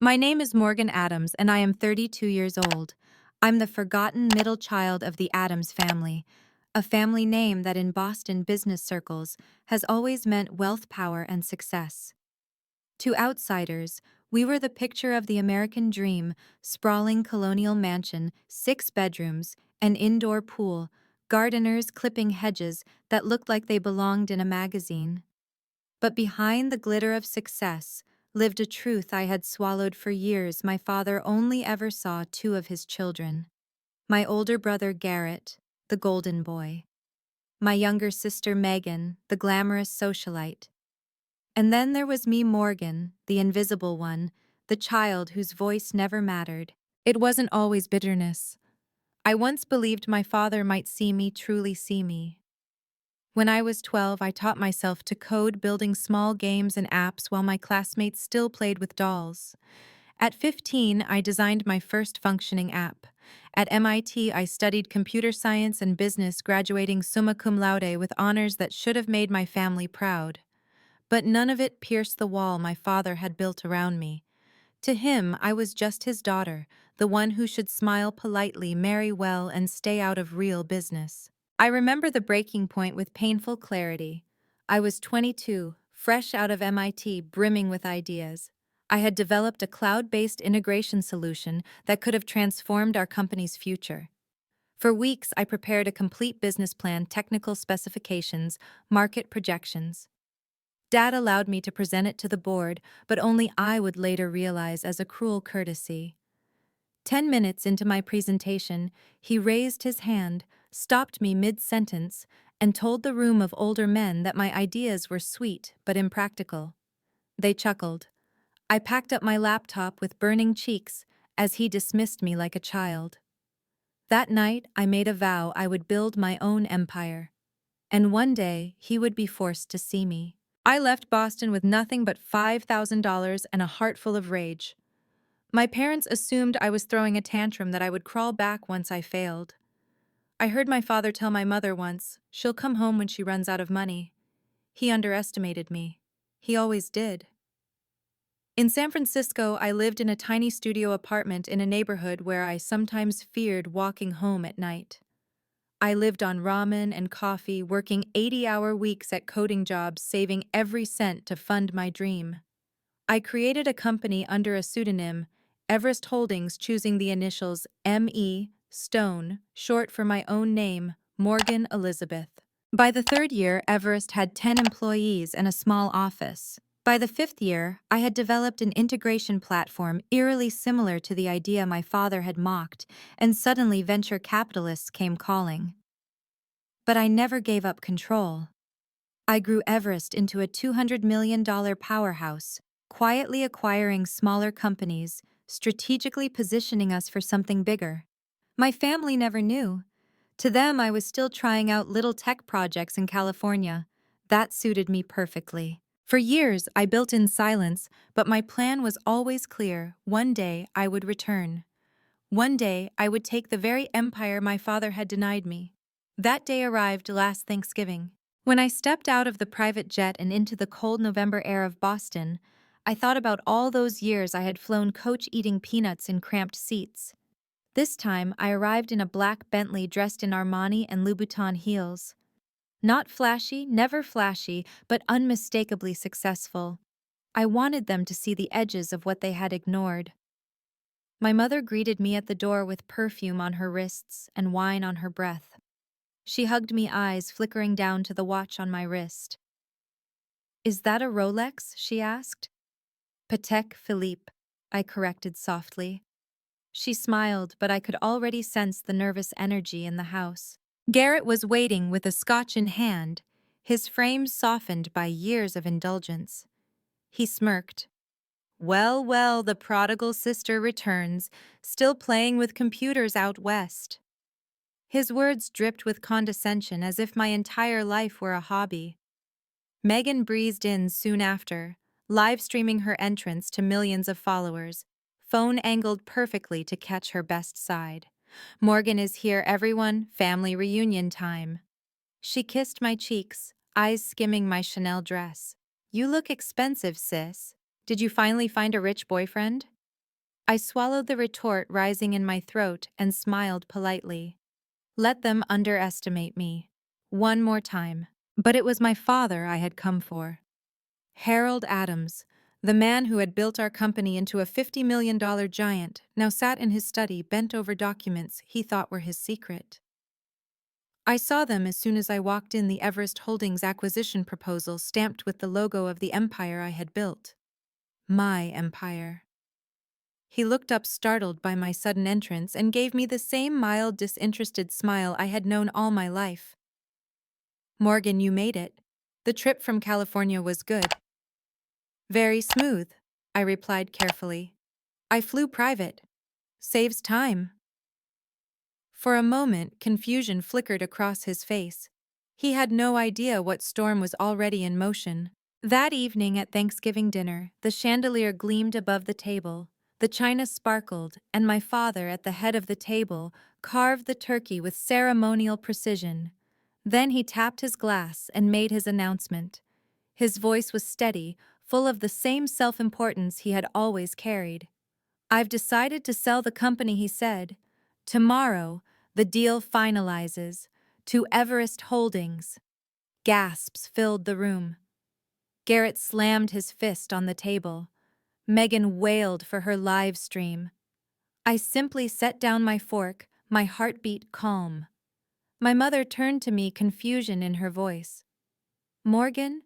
My name is Morgan Adams, and I am 32 years old. I'm the forgotten middle child of the Adams family, a family name that in Boston business circles has always meant wealth, power, and success. To outsiders, we were the picture of the American dream: sprawling colonial mansion, 6 bedrooms, an indoor pool, gardeners clipping hedges that looked like they belonged in a magazine. But behind the glitter of success lived a truth I had swallowed for years. My father only ever saw two of his children: my older brother Garrett, the golden boy; my younger sister Megan, the glamorous socialite. And then there was me, Morgan, the invisible one, the child whose voice never mattered. It wasn't always bitterness. I once believed my father might see me, truly see me. When I was 12, I taught myself to code, building small games and apps while my classmates still played with dolls. At 15, I designed my first functioning app. At MIT, I studied computer science and business, graduating summa cum laude with honors that should have made my family proud. But none of it pierced the wall my father had built around me. To him, I was just his daughter, the one who should smile politely, marry well, and stay out of real business. I remember the breaking point with painful clarity. I was 22, fresh out of MIT, brimming with ideas. I had developed a cloud-based integration solution that could have transformed our company's future. For weeks, I prepared a complete business plan, technical specifications, market projections. Dad allowed me to present it to the board, but only I would later realize as a cruel courtesy. 10 minutes into my presentation, he raised his hand, stopped me mid-sentence, and told the room of older men that my ideas were sweet but impractical. They chuckled. I packed up my laptop with burning cheeks as he dismissed me like a child. That night, I made a vow I would build my own empire. And one day, he would be forced to see me. I left Boston with nothing but $5,000 and a heart full of rage. My parents assumed I was throwing a tantrum, that I would crawl back once I failed. I heard my father tell my mother once, "She'll come home when she runs out of money." He underestimated me. He always did. In San Francisco, I lived in a tiny studio apartment in a neighborhood where I sometimes feared walking home at night. I lived on ramen and coffee, working 80-hour weeks at coding jobs, saving every cent to fund my dream. I created a company under a pseudonym, Everest Holdings, choosing the initials M.E. Stone, short for my own name, Morgan Elizabeth. By the third year, Everest had 10 employees and a small office. By the fifth year, I had developed an integration platform eerily similar to the idea my father had mocked, and suddenly venture capitalists came calling. But I never gave up control. I grew Everest into a $200 million powerhouse, quietly acquiring smaller companies, strategically positioning us for something bigger. My family never knew. To them, I was still trying out little tech projects in California. That suited me perfectly. For years, I built in silence, but my plan was always clear: one day I would return. One day I would take the very empire my father had denied me. That day arrived last Thanksgiving. When I stepped out of the private jet and into the cold November air of Boston, I thought about all those years I had flown coach, eating peanuts in cramped seats. This time, I arrived in a black Bentley dressed in Armani and Louboutin heels. Not flashy, never flashy, but unmistakably successful. I wanted them to see the edges of what they had ignored. My mother greeted me at the door with perfume on her wrists and wine on her breath. She hugged me, eyes flickering down to the watch on my wrist. "Is that a Rolex?" she asked. "Patek Philippe," I corrected softly. She smiled, but I could already sense the nervous energy in the house. Garrett was waiting with a scotch in hand, his frame softened by years of indulgence. He smirked. "Well, well, the prodigal sister returns, still playing with computers out west." His words dripped with condescension, as if my entire life were a hobby. Megan breezed in soon after, live streaming her entrance to millions of followers, phone angled perfectly to catch her best side. "Morgan is here, everyone, family reunion time." She kissed my cheeks, eyes skimming my Chanel dress. "You look expensive, sis. Did you finally find a rich boyfriend?" I swallowed the retort rising in my throat and smiled politely. Let them underestimate me. One more time. But it was my father I had come for. Harold Adams, the man who had built our company into a $50 million giant, now sat in his study bent over documents he thought were his secret. I saw them as soon as I walked in, the Everest Holdings acquisition proposal stamped with the logo of the empire I had built. My empire. He looked up startled by my sudden entrance and gave me the same mild, disinterested smile I had known all my life. Morgan, you made it. The trip from California was good. Very smooth, I replied carefully. I flew private. Saves time. For a moment, confusion flickered across his face. He had no idea what storm was already in motion. That evening at Thanksgiving dinner, the chandelier gleamed above the table, the china sparkled, and my father, at the head of the table, carved the turkey with ceremonial precision. Then he tapped his glass and made his announcement. His voice was steady, full of the same self-importance he had always carried. I've decided to sell the company, he said. Tomorrow, the deal finalizes. To Everest Holdings. Gasps filled the room. Garrett slammed his fist on the table. Megan wailed for her live stream. I simply set down my fork, my heartbeat calm. My mother turned to me, confusion in her voice. Morgan,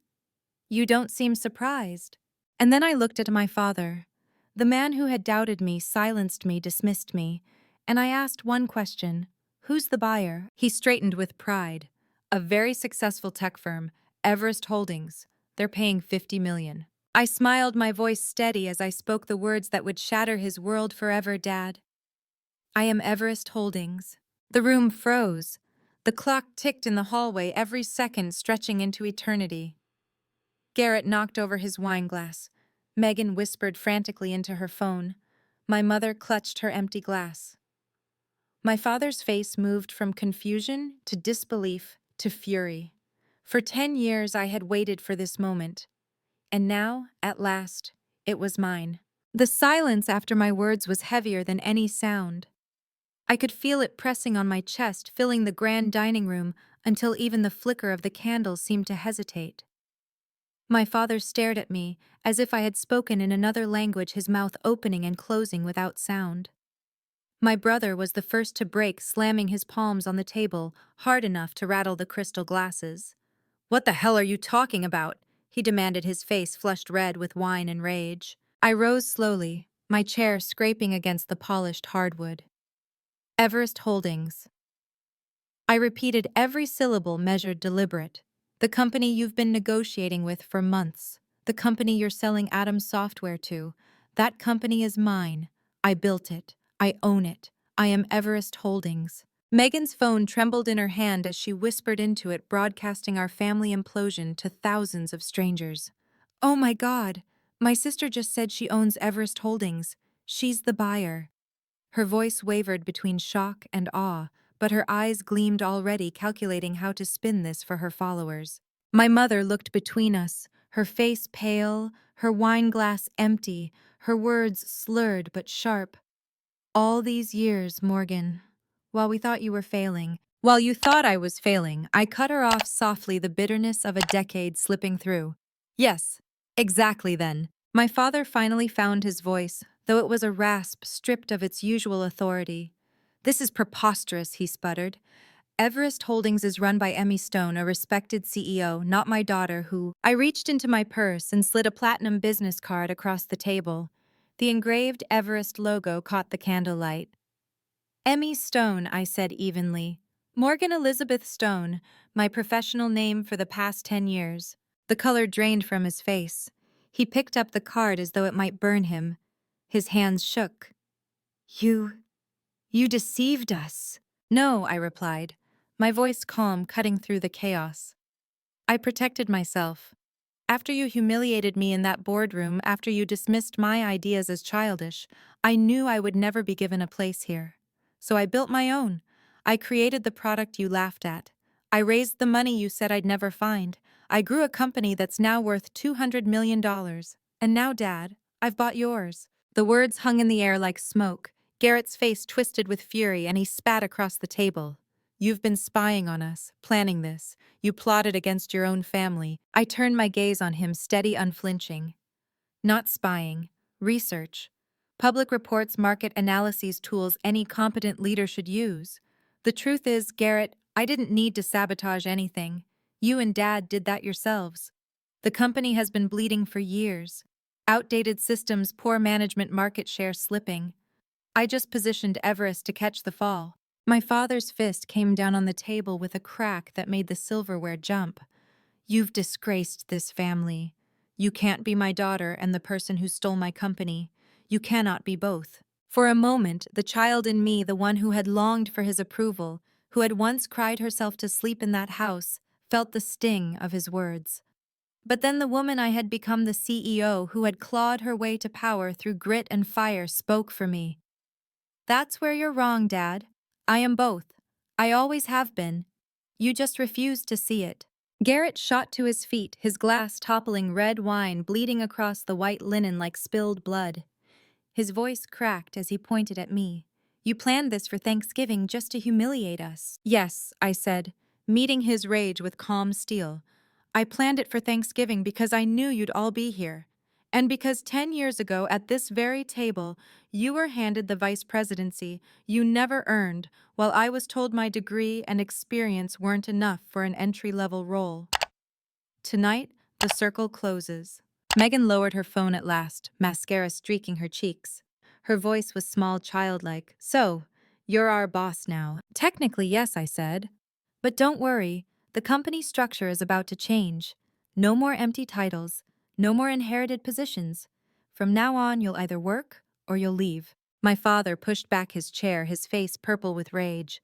you don't seem surprised. And then I looked at my father. The man who had doubted me, silenced me, dismissed me, and I asked one question. Who's the buyer? He straightened with pride. A very successful tech firm, Everest Holdings. They're paying $50 million. I smiled, my voice steady as I spoke the words that would shatter his world forever, Dad. I am Everest Holdings. The room froze. The clock ticked in the hallway, every second stretching into eternity. Garrett knocked over his wine glass. Megan whispered frantically into her phone. My mother clutched her empty glass. My father's face moved from confusion to disbelief to fury. For 10 years I had waited for this moment. And now, at last, it was mine. The silence after my words was heavier than any sound. I could feel it pressing on my chest, filling the grand dining room, until even the flicker of the candles seemed to hesitate. My father stared at me, as if I had spoken in another language, his mouth opening and closing without sound. My brother was the first to break, slamming his palms on the table, hard enough to rattle the crystal glasses. What the hell are you talking about? He demanded, his face flushed red with wine and rage. I rose slowly, my chair scraping against the polished hardwood. Everest Holdings. I repeated every syllable, measured, deliberate. The company you've been negotiating with for months. The company you're selling Adams software to. That company is mine. I built it. I own it. I am Everest Holdings. Megan's phone trembled in her hand as she whispered into it, broadcasting our family implosion to thousands of strangers. Oh my God! My sister just said she owns Everest Holdings. She's the buyer. Her voice wavered between shock and awe, but her eyes gleamed already, calculating how to spin this for her followers. My mother looked between us, her face pale, her wine glass empty, her words slurred but sharp. All these years, Morgan, while we thought you were failing, while you thought I was failing, I cut her off softly, the bitterness of a decade slipping through. Yes, exactly then. My father finally found his voice, though it was a rasp stripped of its usual authority. This is preposterous, he sputtered. Everest Holdings is run by Emmy Stone, a respected CEO, not my daughter, who... I reached into my purse and slid a platinum business card across the table. The engraved Everest logo caught the candlelight. Emmy Stone, I said evenly. Morgan Elizabeth Stone, my professional name for the past 10 years. The color drained from his face. He picked up the card as though it might burn him. His hands shook. You deceived us. No, I replied, my voice calm, cutting through the chaos. I protected myself. After you humiliated me in that boardroom, after you dismissed my ideas as childish, I knew I would never be given a place here. So I built my own. I created the product you laughed at. I raised the money you said I'd never find. I grew a company that's now worth $200 million. And now, Dad, I've bought yours. The words hung in the air like smoke. Garrett's face twisted with fury and he spat across the table. You've been spying on us, planning this. You plotted against your own family. I turned my gaze on him, steady, unflinching. Not spying. Research. Public reports, market analyses tools any competent leader should use. The truth is, Garrett, I didn't need to sabotage anything. You and Dad did that yourselves. The company has been bleeding for years. Outdated systems, poor management, market share slipping. I just positioned Everest to catch the fall. My father's fist came down on the table with a crack that made the silverware jump. You've disgraced this family. You can't be my daughter and the person who stole my company. You cannot be both. For a moment, the child in me, the one who had longed for his approval, who had once cried herself to sleep in that house, felt the sting of his words. But then the woman I had become, the CEO, who had clawed her way to power through grit and fire, spoke for me. That's where you're wrong, Dad. I am both. I always have been. You just refuse to see it. Garrett shot to his feet, his glass toppling, red wine bleeding across the white linen like spilled blood. His voice cracked as he pointed at me. You planned this for Thanksgiving just to humiliate us. Yes, I said, meeting his rage with calm steel. I planned it for Thanksgiving because I knew you'd all be here. And because 10 years ago, at this very table, you were handed the vice presidency you never earned, while I was told my degree and experience weren't enough for an entry-level role. Tonight, the circle closes. Megan lowered her phone at last, mascara streaking her cheeks. Her voice was small, childlike. So, you're our boss now. Technically, yes, I said. But don't worry, the company structure is about to change. No more empty titles, no more inherited positions. From now on, you'll either work or you'll leave. My father pushed back his chair, his face purple with rage.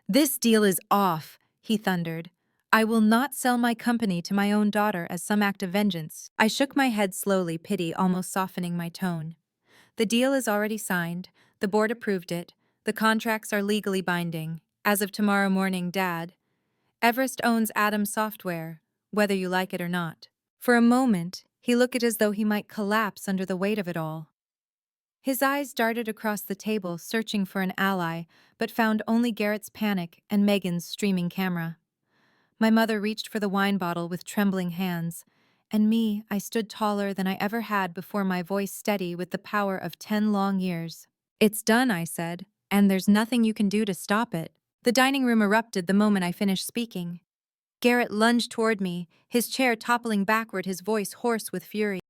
This deal is off, he thundered. I will not sell my company to my own daughter as some act of vengeance. I shook my head slowly, pity almost softening my tone. The deal is already signed. The board approved it. The contracts are legally binding. As of tomorrow morning, Dad. Everest owns Atom Software, whether you like it or not. For a moment, he looked as though he might collapse under the weight of it all. His eyes darted across the table, searching for an ally, but found only Garrett's panic and Megan's streaming camera. My mother reached for the wine bottle with trembling hands, and me, I stood taller than I ever had before, my voice steady with the power of 10 long years. It's done, I said, and there's nothing you can do to stop it. The dining room erupted the moment I finished speaking. Garrett lunged toward me, his chair toppling backward, his voice hoarse with fury.